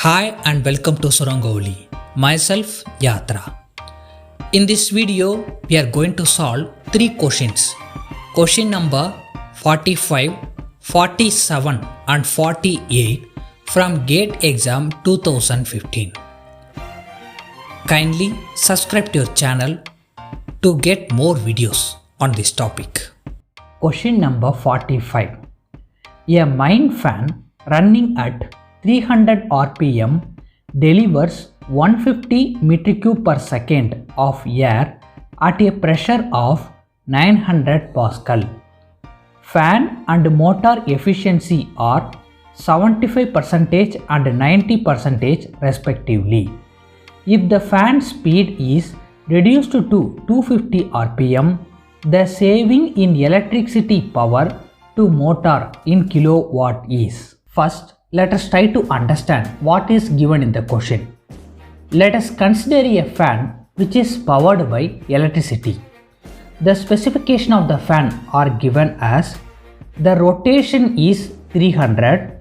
Hi and welcome to Surangoli. Myself Yatra. In this video, we are going to solve three questions. Question number 45, 47 and 48 from GATE exam 2015. Kindly subscribe to your channel to get more videos on this topic. Question number 45. A mine fan running at 300 rpm delivers 150 meter cube per second of air at a pressure of 900 Pascal. Fan and motor efficiency are 75% and 90% respectively. If the fan speed is reduced to 250 rpm, the saving in electricity power to motor in kilowatt is. First, let us try to understand what is given in the question. Let us consider a fan which is powered by electricity. The specification of the fan are given as the rotation is 300,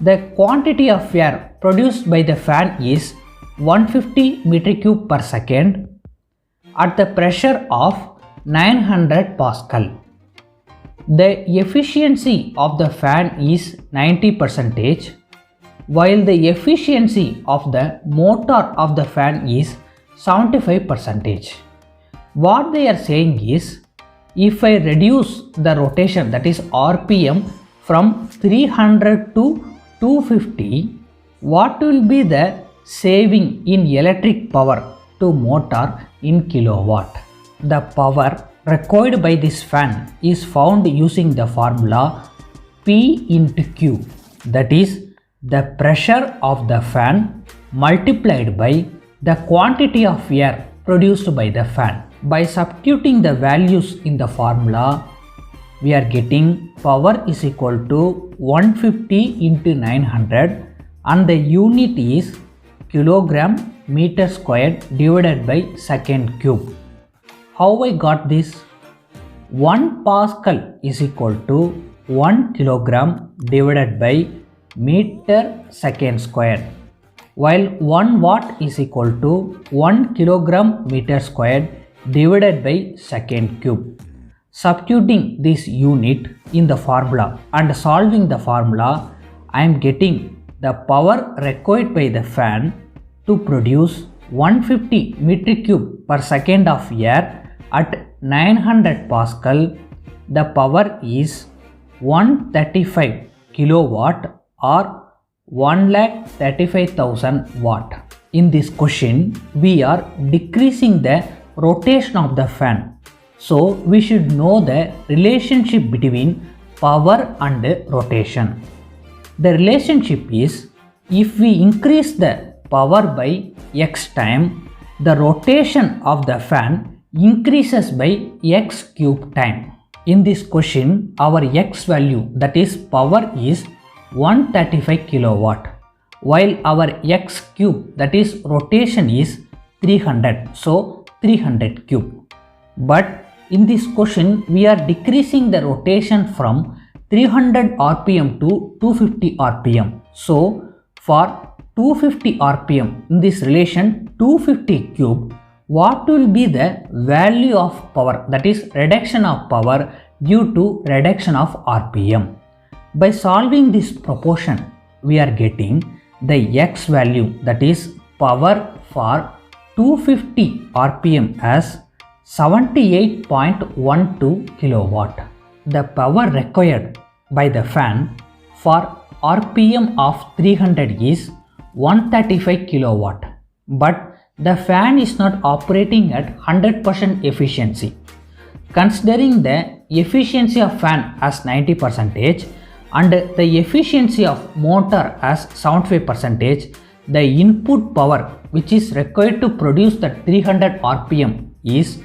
the quantity of air produced by the fan is 150 meter cube per second at the pressure of 900 Pascal. The efficiency of the fan is 90%, while the efficiency of the motor of the fan is 75%. What they are saying is, if I reduce the rotation, that is RPM, from 300 to 250, what will be the saving in electric power to motor in kilowatt? The power required by this fan is found using the formula P into Q, that is the pressure of the fan multiplied by the quantity of air produced by the fan. By substituting the values in the formula, we are getting power is equal to 150 into 900 and the unit is kilogram meter squared divided by second cube. How I got this? 1 Pascal is equal to 1 kilogram divided by meter second squared, while 1 watt is equal to 1 kilogram meter squared divided by second cube. Substituting this unit in the formula and solving the formula, I am getting the power required by the fan to produce 150 meter cube per second of air at 900 Pascal. The power is 135 kilowatt or 1,35,000 watt. In this question, we are decreasing the rotation of the fan. So, we should know the relationship between power and rotation. The relationship is, if we increase the power by x time, the rotation of the fan increases by x cube time. In this question, our x value, that is power, is 135 kilowatt, while our x cube, that is rotation, is 300, so 300 cube. But in this question, we are decreasing the rotation from 300 rpm to 250 rpm. So for 250 rpm, in this relation 250 cube, what will be the value of power, that is reduction of power due to reduction of rpm? By solving this proportion, we are getting the x value, that is power for 250 rpm as 78.12 kilowatt. The power required by the fan for rpm of 300 is 135 kilowatt, but the fan is not operating at 100% efficiency. Considering the efficiency of fan as 90% and the efficiency of motor as 75%, the input power which is required to produce the 300 rpm is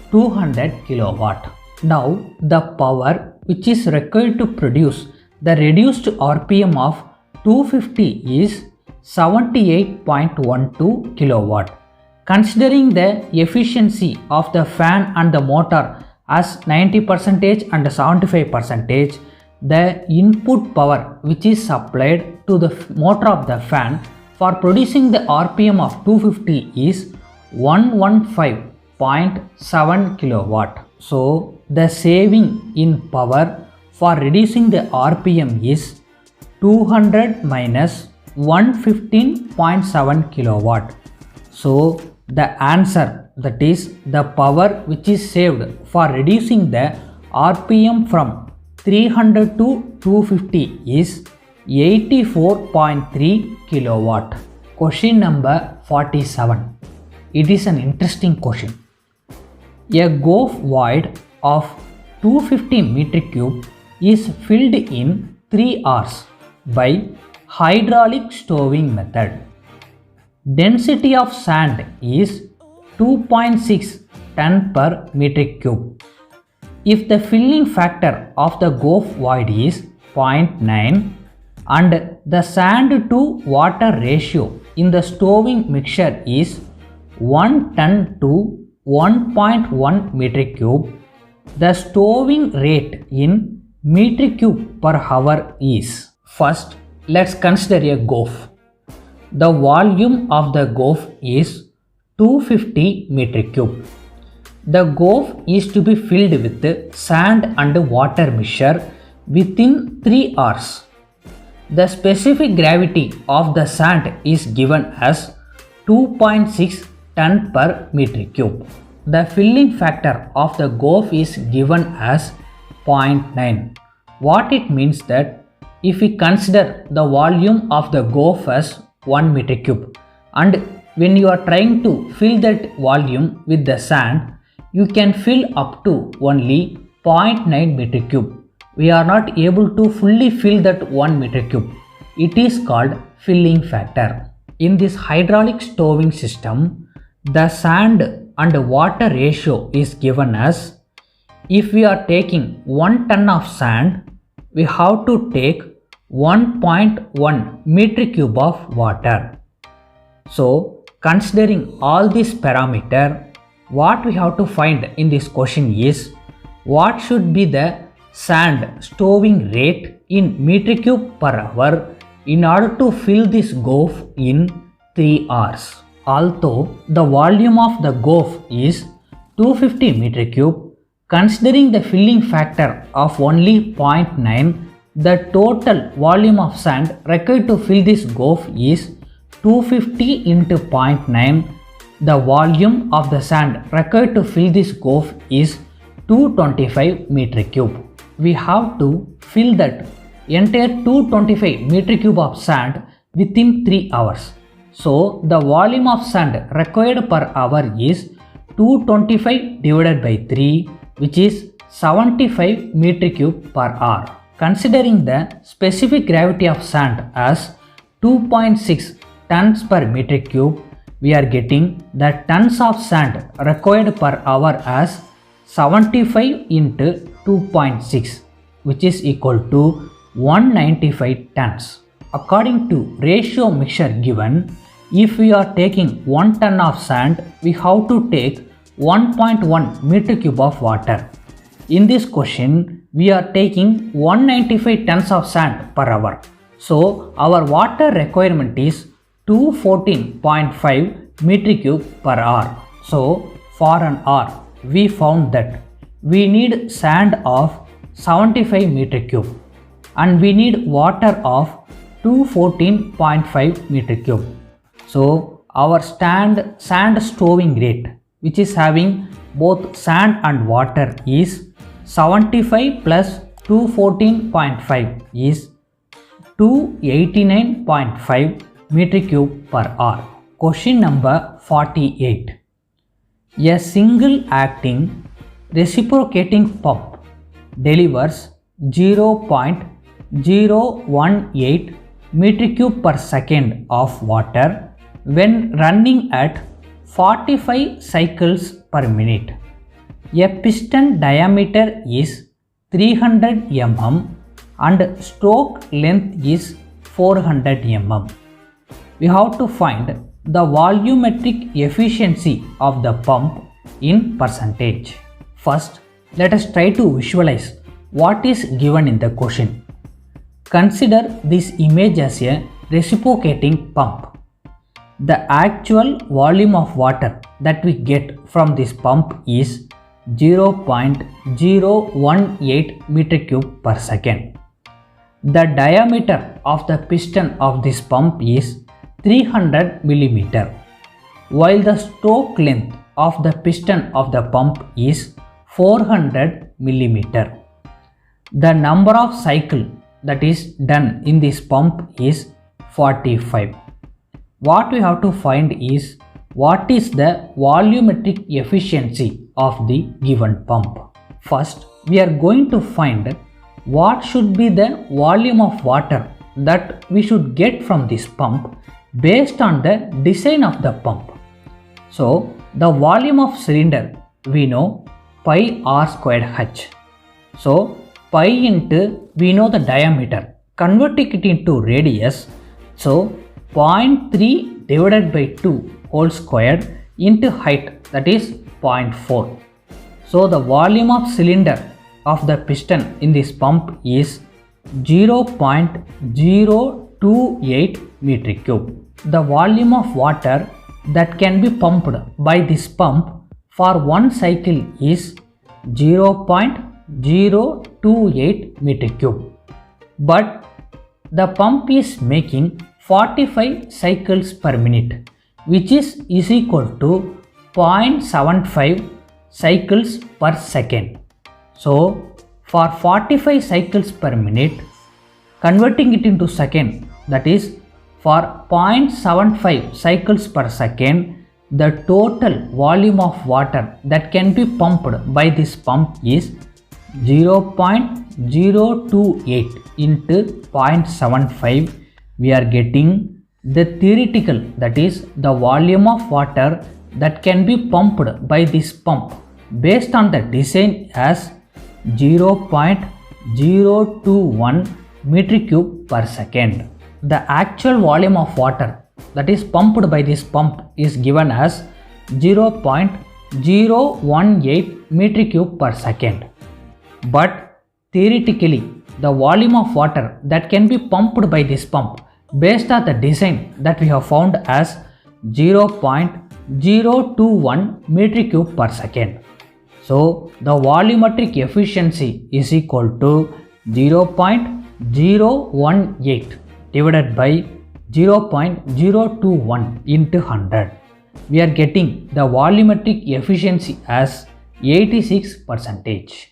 200 kilowatt. Now the power which is required to produce the reduced rpm of 250 is 78.12 kilowatt. Considering the efficiency of the fan and the motor as 90% and 75%, the input power which is supplied to the motor of the fan for producing the RPM of 250 is 115.7 kilowatt. So the saving in power for reducing the RPM is 200 minus 115.7 kilowatt. So the answer, that is the power which is saved for reducing the RPM from 300 to 250 is 84.3 kilowatt. Question number 47. It is an interesting question. A Goff void of 250 meter cube is filled in 3 hours by hydraulic stowing method. Density of sand is 2.6 ton per meter cube. If the filling factor of the Goff void is 0.9 and the sand to water ratio in the stowing mixture is 1 ton to 1.1 meter cube, the stowing rate in meter cube per hour is. First, let's consider a Goff. The volume of the Goff is 250 meter cube. The Goff is to be filled with sand and water mixture within 3 hours. The specific gravity of the sand is given as 2.6 ton per meter cube. The filling factor of the Goff is given as 0.9. What it means that if we consider the volume of the Goff as 1 meter cube and when you are trying to fill that volume with the sand, you can fill up to only 0.9 meter cube. We are not able to fully fill that 1 meter cube. It is called filling factor. In this hydraulic stowing system, the sand and water ratio is given as, if we are taking 1 ton of sand, we have to take 1.1 meter cube of water. So considering all these parameters, what we have to find in this question is what should be the sand stowing rate in meter cube per hour in order to fill this Goff in 3 hours. Although the volume of the Goff is 250 meter cube, considering the filling factor of only 0.9, the total volume of sand required to fill this Goff is 250 into 0.9. The volume of the sand required to fill this Goff is 225 meter cube. We have to fill that entire 225 meter cube of sand within 3 hours. So the volume of sand required per hour is 225 divided by 3, which is 75 meter cube per hour. Considering the specific gravity of sand as 2.6 tons per meter cube, we are getting the tons of sand required per hour as 75 into 2.6, which is equal to 195 tons. According to ratio mixture given, if we are taking 1 ton of sand, we have to take 1.1 meter cube of water. In this question, we are taking 195 tons of sand per hour. So our water requirement is 214.5 meter cube per hour. So for an hour, we found that we need sand of 75 meter cube and we need water of 214.5 meter cube. So our sand stowing rate, which is having both sand and water, is 75 plus 214.5 is 289.5 meter cube per hour. Question number 48. A single acting reciprocating pump delivers 0.018 meter cube per second of water when running at 45 cycles per minute. A piston diameter is 300 mm and stroke length is 400 mm. We have to find the volumetric efficiency of the pump in percentage. First, let us try to visualize what is given in the question. Consider this image as a reciprocating pump. The actual volume of water that we get from this pump is 0.018 meter cube per second. The diameter of the piston of this pump is 300 millimeter, while the stroke length of the piston of the pump is 400 millimeter. The number of cycles that is done in this pump is 45. What we have to find is what is the volumetric efficiency of the given pump. First, we are going to find what should be the volume of water that we should get from this pump based on the design of the pump. So, the volume of cylinder we know pi r squared h. So, pi into we know the diameter, converting it into radius. So, 0.3 divided by 2 whole squared into height, that is 0.4. So, the volume of cylinder of the piston in this pump is 0.028 meter cube. The volume of water that can be pumped by this pump for one cycle is 0.028 meter cube. But the pump is making 45 cycles per minute, which is equal to 0.75 cycles per second. So, for 45 cycles per minute, converting it into second, that is for 0.75 cycles per second, the total volume of water that can be pumped by this pump is 0.028 into 0.75. We are getting the theoretical, that is the volume of water that can be pumped by this pump based on the design as 0.021 meter cube per second. The actual volume of water that is pumped by this pump is given as 0.018 meter cube per second. But theoretically, the volume of water that can be pumped by this pump based on the design that we have found as 0.021 meter cube per second. So, the volumetric efficiency is equal to 0.018 divided by 0.021 into 100. We are getting the volumetric efficiency as 86%.